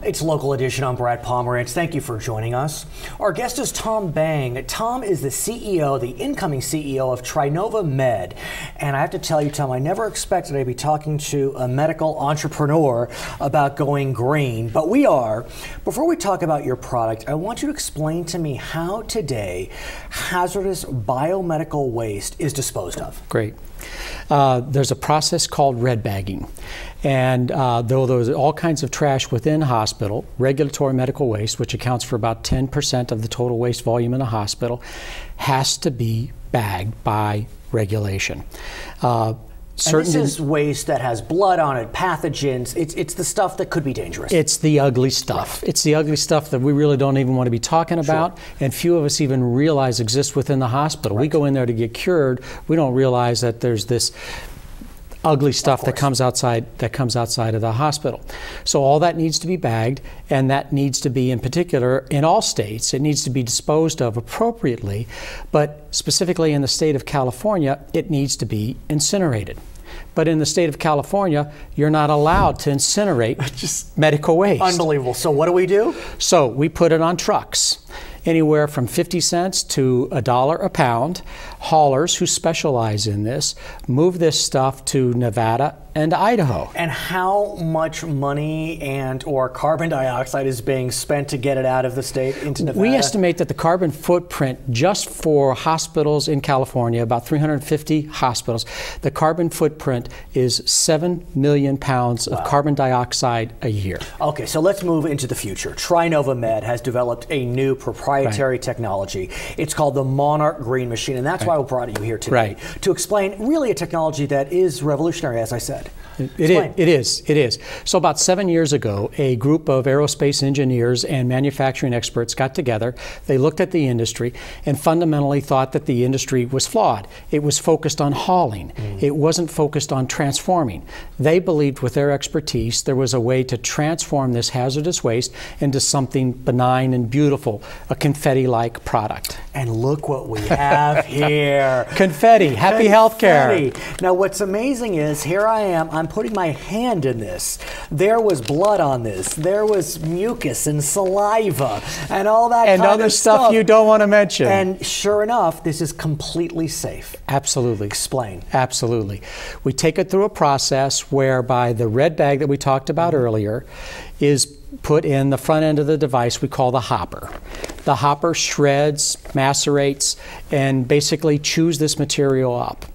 It's Local Edition. I'm Brad Pomerantz. Thank you for joining us. Our guest is Tom Bang. Tom is the CEO, the incoming CEO of Trinova Med. And I have to tell you, Tom, I never expected I'd be talking to a medical entrepreneur about going green, but we are. Before we talk about your product, I want you to explain to me how today hazardous biomedical waste is disposed of. Great. There's a process called red bagging. And though there's all kinds of trash within hospital, regulatory medical waste, which accounts for about 10% of the total waste volume in the hospital, has to be bagged by regulation. And this is waste that has blood on it, pathogens. It's the stuff that could be dangerous. It's the ugly stuff. Right. It's the ugly stuff that we really don't even want to be talking about, and few of us even realize exists within the hospital. Right. We go in there to get cured. We don't realize that there's this ugly stuff that comes outside of the hospital. So all that needs to be bagged, and that needs to be, in particular, in all states, it needs to be disposed of appropriately, but specifically in the state of California, it needs to be incinerated. But in the state of California, you're not allowed to incinerate just medical waste. Unbelievable. So what do we do? So we put it on trucks. Anywhere from 50 cents to $1 a pound. Haulers who specialize in this move this stuff to Nevada and Idaho. And how much money and or carbon dioxide is being spent to get it out of the state into Nevada? We estimate that the carbon footprint just for hospitals in California, about 350 hospitals, the carbon footprint is 7 million pounds of carbon dioxide a year. Okay, so let's move into the future. Trinova Med has developed a new proprietary technology. It's called the Monarch Green Machine, and that's why we brought you here today, to explain really a technology that is revolutionary, as I said. It is. So about 7 years ago, a group of aerospace engineers and manufacturing experts got together. They looked at the industry and fundamentally thought that the industry was flawed. It was focused on hauling. It wasn't focused on transforming. They believed with their expertise there was a way to transform this hazardous waste into something benign and beautiful, a confetti-like product. And look what we have here. Confetti. Happy healthcare. Now what's amazing is here I am, I'm putting my hand in this. There was blood on this. There was mucus and saliva and all that and kind other stuff you don't want to mention. And sure enough, this is completely safe. Absolutely. Explain. Absolutely. We take it through a process whereby the red bag that we talked about earlier is put in the front end of the device we call the hopper. The hopper shreds, macerates, and basically chews this material up.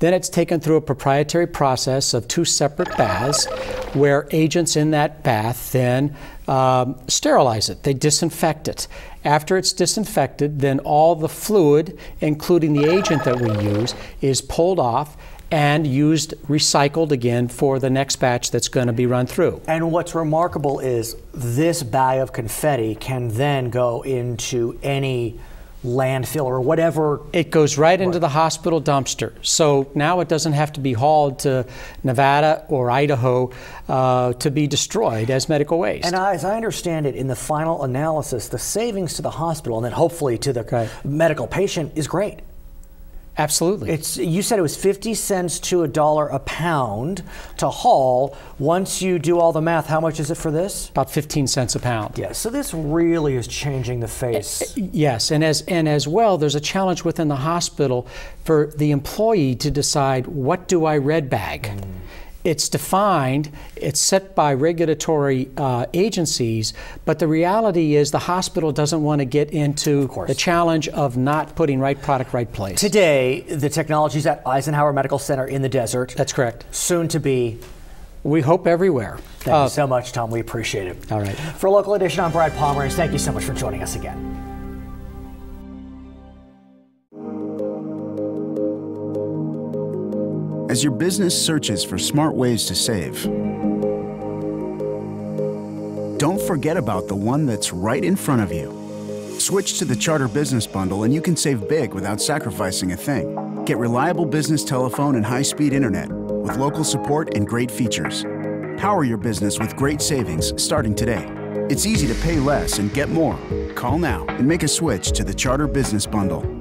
Then it's taken through a proprietary process of 2 separate baths where agents in that bath then sterilize it. They disinfect it. After it's disinfected, then all the fluid, including the agent that we use, is pulled off and recycled again for the next batch that's going to be run through. And what's remarkable is this bag of confetti can then go into any landfill or whatever. It goes right into the hospital dumpster. So now it doesn't have to be hauled to Nevada or Idaho to be destroyed as medical waste. And as I understand it, in the final analysis, the savings to the hospital and then hopefully to the medical patient is great. Absolutely. You said it was 50 cents to $1 a pound to haul. Once you do all the math, how much is it for this? About 15 cents a pound. Yeah, so this really is changing the face. Yes, and as well, there's a challenge within the hospital for the employee to decide, what do I red bag? It's defined, it's set by regulatory agencies, but the reality is the hospital doesn't want to get into the challenge of not putting right product, right place. Today, the technology's at Eisenhower Medical Center in the desert. That's correct. Soon to be. We hope everywhere. Thank you so much, Tom. We appreciate it. All right. For Local Edition, I'm Brad Pomerantz. Thank you so much for joining us again. As your business searches for smart ways to save, don't forget about the one that's right in front of you. Switch to the Charter Business Bundle and you can save big without sacrificing a thing. Get reliable business telephone and high-speed internet with local support and great features. Power your business with great savings starting today. It's easy to pay less and get more. Call now and make a switch to the Charter Business Bundle.